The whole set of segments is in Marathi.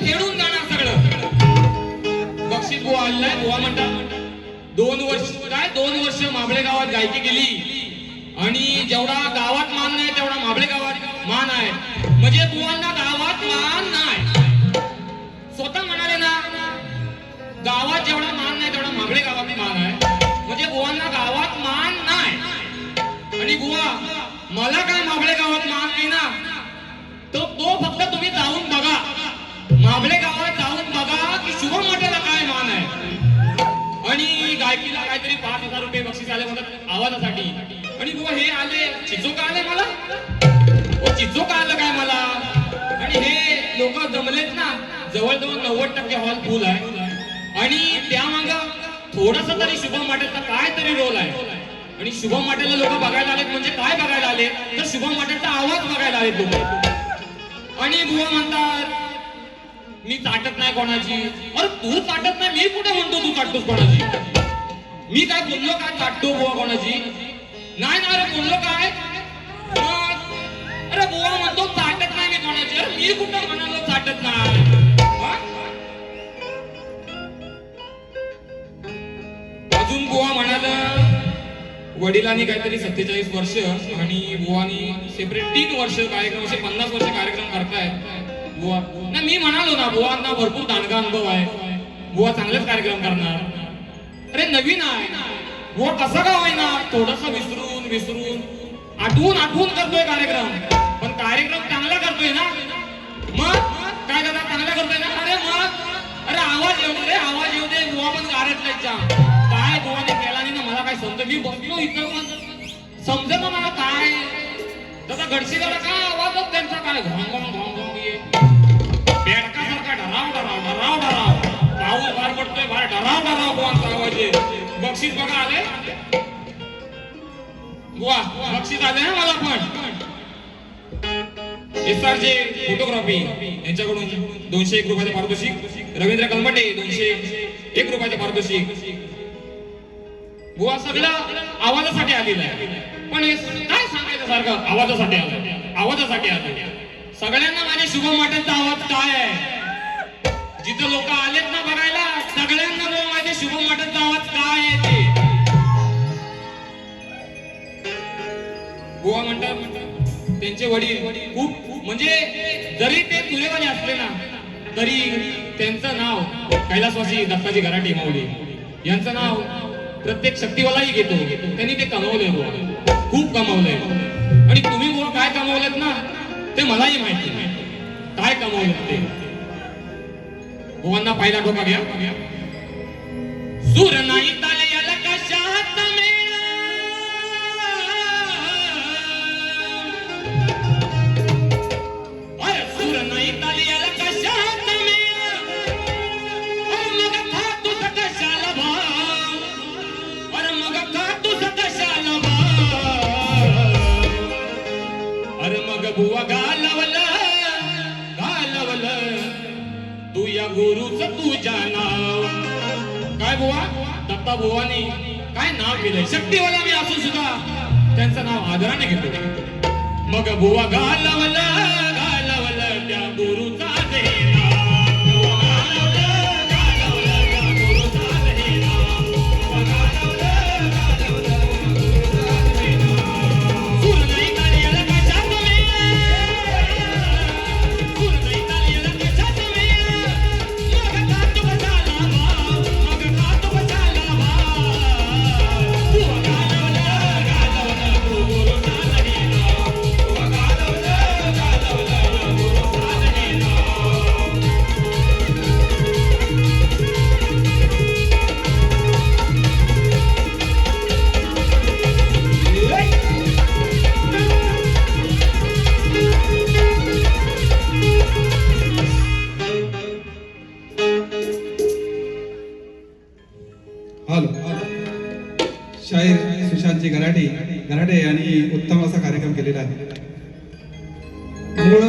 फेडून जाणार सगळं. बक्षीस बुवा आलाय. बुवा म्हणतात 2 वर्ष माबळे गावात गायकी केली आणि जेवढा गावात मान नाही तेवढा माबळे गावात मान आहे. म्हणजे बुवांना गावात मान नाही. स्वतः म्हणाले ना, गावात जेवढा मान नाही तेवढा माबळे गावात मान आहे. म्हणजे बुवांना गावात मान नाही. आणि बुवा मला काय माबळे गावात मान नाही ना, तो फक्त तुम्ही जाऊन बघा. माबळे गावात जाऊन बघा की शुभम मठाला काय मान आहे. आणि गायकीला काहीतरी 5,000 रुपये बक्षीस आले म्हणतात आवाजासाठी. आणि बुवा हे आले चिचोका आले मला. चिचोका आलं काय मला. आणि हे लोक जमलेत ना, जवळजवळ 90% हॉल फुल आहे. आणि त्यामाग थोडासा तरी शुभम मठाचा काय तरी रोल आहे. आणि शुभम मठाला लोक बघायला आलेत. म्हणजे काय बघायला आले तर शुभम मठाचा आवाज बघायला आलेत लोक. आणि बुवा म्हणतात मी चाटत नाही कोणाची. अरे तू चाटत नाही, मी कुठे म्हणतो तू चाटतोस कोणाची. मी काय बोललो काय चाटतो बुवा कोणाची. नाही ना रे बोललो काय. अरे बुवा म्हणतो चाटत नाही मी कोणाची. अरे मी कुठे म्हणालो चाटत नाही. अजून बुवा म्हणाला वडिलांनी काहीतरी 47 वर्ष आणि बुवानी सेपरेट 3 वर्ष कार्यक्रम, असे 50 वर्ष कार्यक्रम करतायत बुवा. ना मी म्हणालो ना बुवांना भरपूर दांडगा अनुभव आहे. बुवा चांगलेच कार्यक्रम करणार. अरे नवीन आहे बुवा, कसा का होईना थोडस विसरून आठवून करतोय कार्यक्रम. पण कार्यक्रम चांगला करतोय ना. मग काय दादा चांगला करतोय ना. अरे मग अरे आवाज येऊ दे बुवा पण गारत नाही. काय बुवाने केला नाही ना मला काय समज. मी बसलो इथं समज ना मला काय दादा घडशी दादा काय आवाजच त्यांचा काय घोंघोंग ये बेडकासारखा डराव पाऊस बाहेर पडतोय बाहेर डराव बुवांचा आवाज आहे. बक्षीस बघा आले बुवा, बक्षीस आले ना मला पण. एसआरचे फोटोग्राफी यांच्याकडून 201 रुपयाचे पारितोषिक. रवींद्र कलमटे 201 रुपयाचे पारितोषिक. बुवा सगळं आवाजासाठी आलेलं आहे. पण काय सांगायचं सारखं आवाजासाठी आलं. सगळ्यांना माझ्या शुभम मठाचा आवाज काय आहे. जिथं लोक आलेत ना बघायला सगळ्यांना माझ्या शुभम मठाचा आवाज काय आहे ते. बुवा म्हणतात त्यांचे वडील खूप म्हणजे जरी ते तुलेवाले असले ना तरी त्यांचं नाव कैलासवासी दत्ताजी गराटे माऊली यांचं नाव प्रत्येक शक्तीवालाही घेतो. त्यांनी ते कमवलंय बुवा, खूप कमवलंय. आणि तुम्ही बुवा काय कमवलेत ना ते मलाही माहिती नाही काय कमवलं ते. बुवांना पहिला ठोका घ्या. सूर नाही ताले याला कशात बुवा घालवलं तू या गुरुच तुझ्या नाव. काय बुवा दत्ता बुवानी काय नाव केलंय. शक्तीवाला मी असून सुद्धा त्यांचं नाव आदराने घेतो. मग बुवा घालवलं त्या गुरुचा शाहीर सुशांतजी गराटे यांनी उत्तम असा कार्यक्रम केलेला आहे. मूळ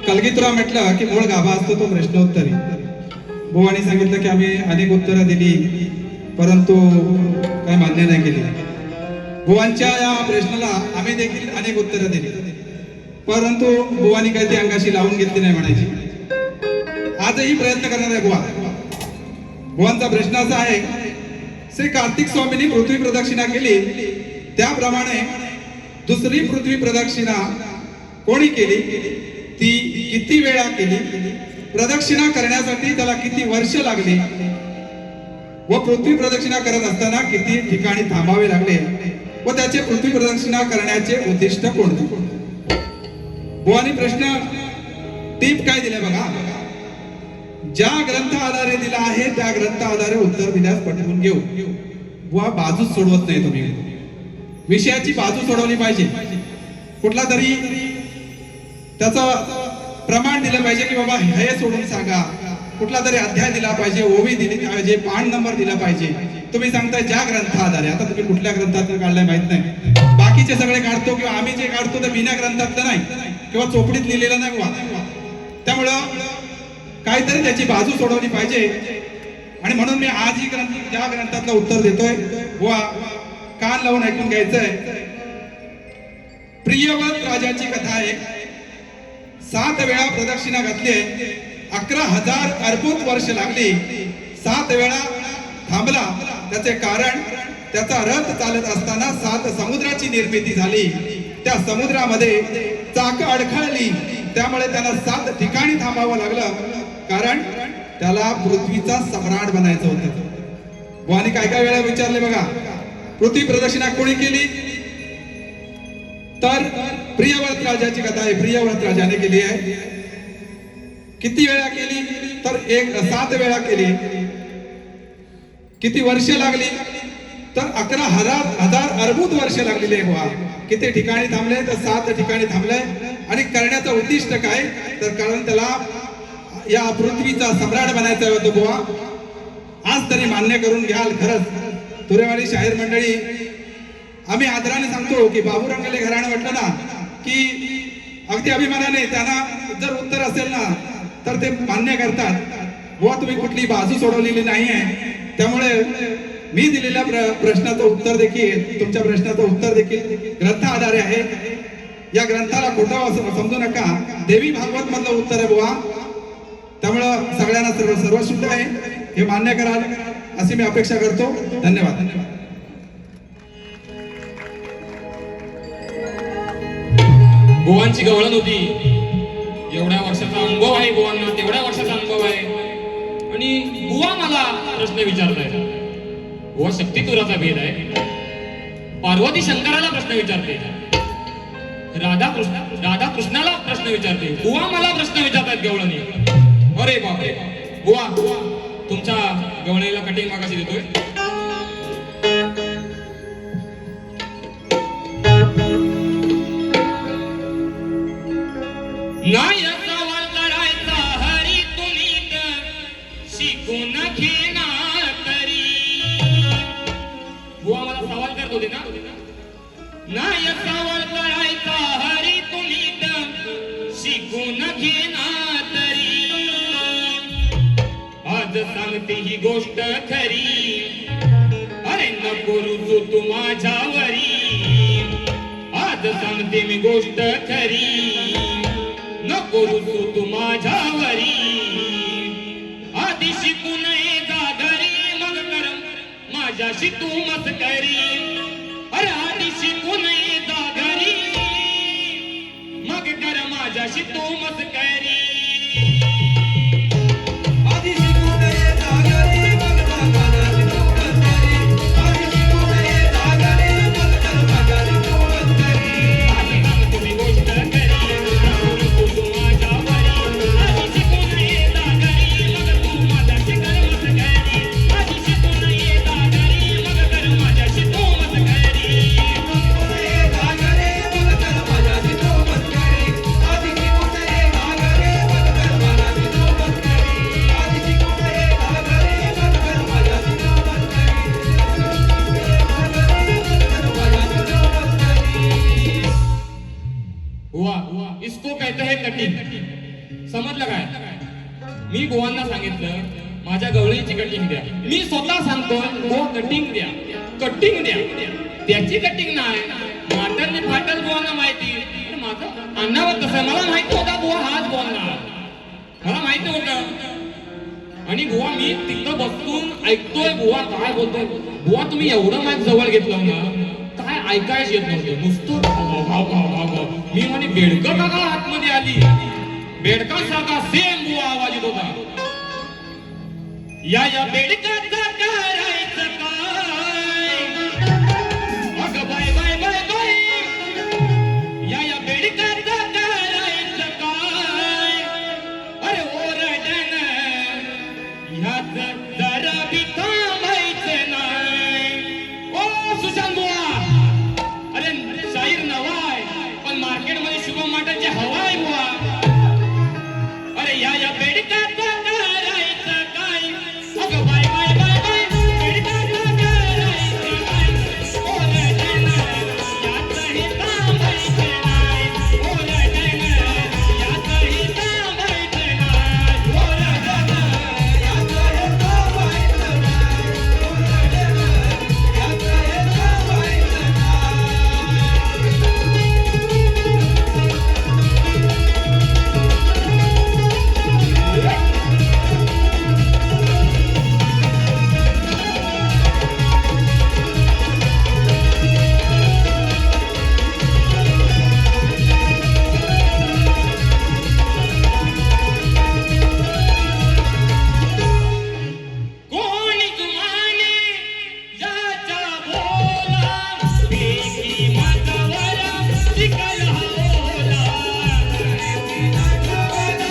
कलगीतुरा म्हटलं की मूळ गाभा असतो तो प्रश्नोत्तरी. बुवांनी सांगितलं की आम्ही अनेक उत्तरं दिली परंतु काही मान्य नाही केली. बुवांच्या या प्रश्नाला आम्ही देखील अनेक उत्तरं दिली परंतु बुवांनी काही ती अंगाशी लावून घेतली नाही म्हणायची. आजही प्रयत्न करणार आहे बुवा. बुवांचा प्रश्न असा आहे, श्री कार्तिक स्वामींनी पृथ्वी प्रदक्षिणा केली, त्याप्रमाणे दुसरी पृथ्वी प्रदक्षिणा कोणी केली, ती किती वेळा केली, प्रदक्षिणा करण्यासाठी त्याला किती वर्ष लागली व पृथ्वी प्रदक्षिणा करत असताना किती ठिकाणी थांबावे लागले व त्याचे पृथ्वी प्रदक्षिणा करण्याचे उद्दिष्ट कोणते. बुवानी प्रश्न टीप काय दिले बघा. ज्या ग्रंथ आधारे दिला आहे त्या ग्रंथ आधारे उत्तर दिल्यास पटवून घेऊ. बुवा बाजूच सोडवत नाही तुम्ही, विषयाची बाजू सोडवली पाहिजे. कुठला तरी त्याचं प्रमाण दिलं पाहिजे की बाबा हे सोडून सांगा, कुठला तरी अध्याय दिला पाहिजे, ओवी दिली पाहिजे, पान नंबर दिला पाहिजे. तुम्ही सांगताय ज्या ग्रंथ आधारे, आता तुम्ही कुठल्या ग्रंथातून काढलाय माहित नाही. बाकीचे सगळे काढतो किंवा आम्ही जे काढतो ते बिना ग्रंथातलं नाही किंवा चोपडीत लिहिलेलं नाही बुवा. त्यामुळं काहीतरी त्याची बाजू सोडवली पाहिजे आणि म्हणून मी आज ही ग्रंथ ज्या ग्रंथातलं उत्तर देतोय बुवा, कान लावून ऐकून घ्यायचंय. प्रियव्रत राजाची कथा आहे. 7 वेळा प्रदक्षिणा घातली, 11,000 अर्बुद वर्ष लागली. 7 वेळा थांबला. त्याचे कारण त्याचा रथ चालत असताना 7 समुद्राची निर्मिती झाली. त्या समुद्रामध्ये चाक अडखळली, त्यामुळे त्याला 7 ठिकाणी थांबावं लागलं, कारण त्याला पृथ्वीचा सम्राट बनायचं होतं. बुवानी काय काय वेळा विचारले बघा, पृथ्वी प्रदक्षिणा कोणी केली, तर प्रियव्रत राजाची कथा आहे. प्रियव्रत राजाने केली आहे. किती वेळा केली, तर 7 वेळा केली. किती वर्ष लागली, तर 11,000 अर्बुद वर्ष लागलेली आहे बुवा. किती ठिकाणी थांबले, तर 7 ठिकाणी थांबले. आणि करण्याचं उद्दिष्ट काय, तर कारण त्याला या पृथ्वीचा सम्राट बनायचं होतं बुवा. आज तरी मान्य करून घ्याल. खरंच तुरेवाडी शाहीर मंडळी, आम्ही आदराने सांगतो की बाबूरंगले घराणं म्हटलं ना की अगदी अभिमानाने त्यांना जर उत्तर असेल ना तर ते मान्य करतात. बुवा तुम्ही कुठली बाजू सोडवलेली नाही आहे, त्यामुळे मी दिलेल्या प्रश्नाचं उत्तर देखील, तुमच्या प्रश्नाचं उत्तर देखील ग्रंथ आधारे आहे. या ग्रंथाला खोटं समजू नका. देवी भागवत मधलं उत्तर आहे बुवा. त्यामुळं सगळ्यांना सर्व शुद्ध आहे हे मान्य कराल अशी मी अपेक्षा करतो. धन्यवाद. बुवांची गवळण होती. एवढ्या वर्षाचा अनुभव आहे बुवांना, तेवढ्या वर्षाचा अनुभव आहे. आणि बुवा मला प्रश्न विचारताय. बुवा शक्तितुराचा भेद आहे. पार्वती शंकराला प्रश्न विचारते, राधा कृष्णाला प्रश्न विचारते. बुवा मला प्रश्न विचारतात गवळणी. अरे बापरे. बुवा तुमच्या गवळणीला कटिंग मागाशी देतोय. नाही सवाल करायचा हरी तुम्ही शिकून घेणार तरी. बुवा मला सवाल करत होते ना. नाही सवाल करायचा हरी तुम्ही शिकून घेणार तरी. आज सांगते ही गोष्ट खरी, अरे नको रुजू तू माझ्यावरी. आज सांगते मी गोष्ट खरी, नको रुजू तू माझ्यावरी. आधी शिकू नये जागरी, मग कर माझ्याशी तू मस्करी. अरे आधी शिकू नये जागरी, मग कर माझ्याशी तू मस्करी. इसको कहते हैं कटिंग. समजलं काय. मी बुवांना सांगितलं माझ्या गवळीची कटिंग द्या. मी स्वतः सांगतो बुवा कटिंग द्या, कटिंग द्या. त्याची कटिंग नाही, माटरने फाटल बुवांना माहिती. माझं अन्नावर कसं मला माहिती होता बुवा हाच बोलणार. मला माहिती होतं आणि बुवा मी तिथं बसून ऐकतोय बुवा काय बोलतोय. बुवा तुम्ही एवढं माझ्या जवळ घेतलं ना काय ऐकायच येत नव्हतं, नुसतं मी म्हणे बेडकं काका आतमध्ये आली, बेडकासारखा सेम बुवा आवाज येत होता. या बेडकाचा करायचं काय, अगं बाय बाय बाय बाय, या बेडकाचा करायचं काय, अरे ओरडण ह्याच जरा बी थांबायचं नाही. ओ सुशांत बुवा, अरे शाहीर नवाय पण मार्केटमध्ये शुभम माटाची हवा आहे बुवा. अरे या बेडकाचा करायचं काय, अगं बाय बाय बाय बाय, बेडकाचा करायचं काय, ओरडण याचही थांबायचं नाही, ओरडण याचही थांबायचं नाही, ओरडण याचही थांबायचं नाही, ओरडण याचही थांबायचं कोणी जुमाने याचा बोला, एकी मातावर शिकल होला, एकी मातावर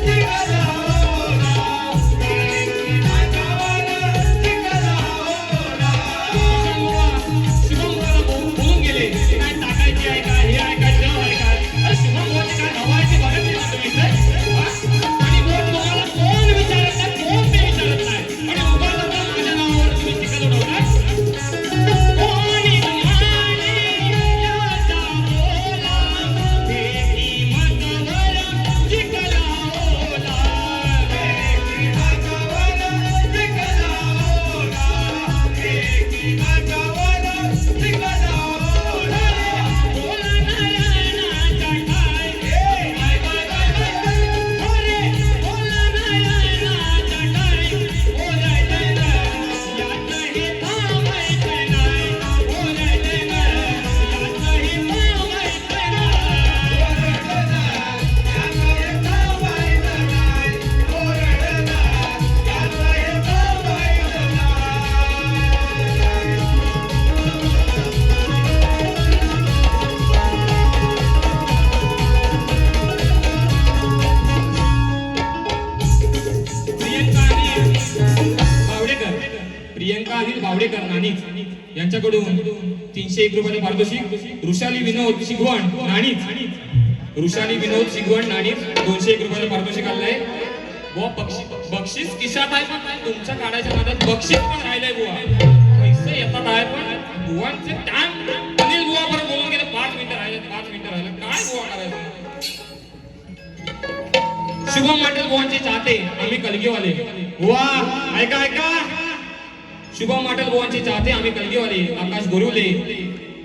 शिकल होला, एकी मातावर शिकल होला. शुभम बुवा बोलून गेले, काय टाकायची आहे का, हे आहे का, ते आहे का. अरे शुभम बुवाची काय हवायची बघत नाही तुम्ही इथे? आणि बोल तुम्हाला कोण विचारत नाही, कोण ते विचारत नाही, आणि उभा राहता माझ्या नावावर तुम्ही टीका उडवताय. कोणी जुमाने याचा बोला, एकी मातावर शिकल होला, एकी मातावर शिकल होला, एकी मातावर शिकल होला. बोला नारायणाचा काय, बाय बाय बाय बाय, अरे बोला नारायणाचा काय, ओरडण याचही थांबायचं नाही, ओरडण याचही थांबायचं नाही, ओरडण याचही थांबायचं नाही, ओरडण याचही थांबायचं प्रियंका अनिल बावडेकर नाणीच यांच्याकडून 301 रुपयाचे पारितोषिक. ऋषाली विनोद शिगवण नाणीच, ऋषाली विनोद शिगवण नाणीच 201 रुपयाचे पारितोषिक आलंय. बुवा बक्षीस खिशात आहे पण तुमच्या काढायच्या नादात बक्षीस पण राहिलंय बुवा. पैसे येतात आहे पण बुवांचे टाइम. अनिल बुवा बरं बोलून गेले 5 मिनिटं राहिले, 5 मिनिटं राहिले, काय बुवा करायचं. शुभम माटेल बुवांचे चाहते आम्ही कलगीवाले. बुवा ऐका ऐका, शुभम माटेल बुवांचे चाहते आम्ही कलगीवाले. आकाश गोरुले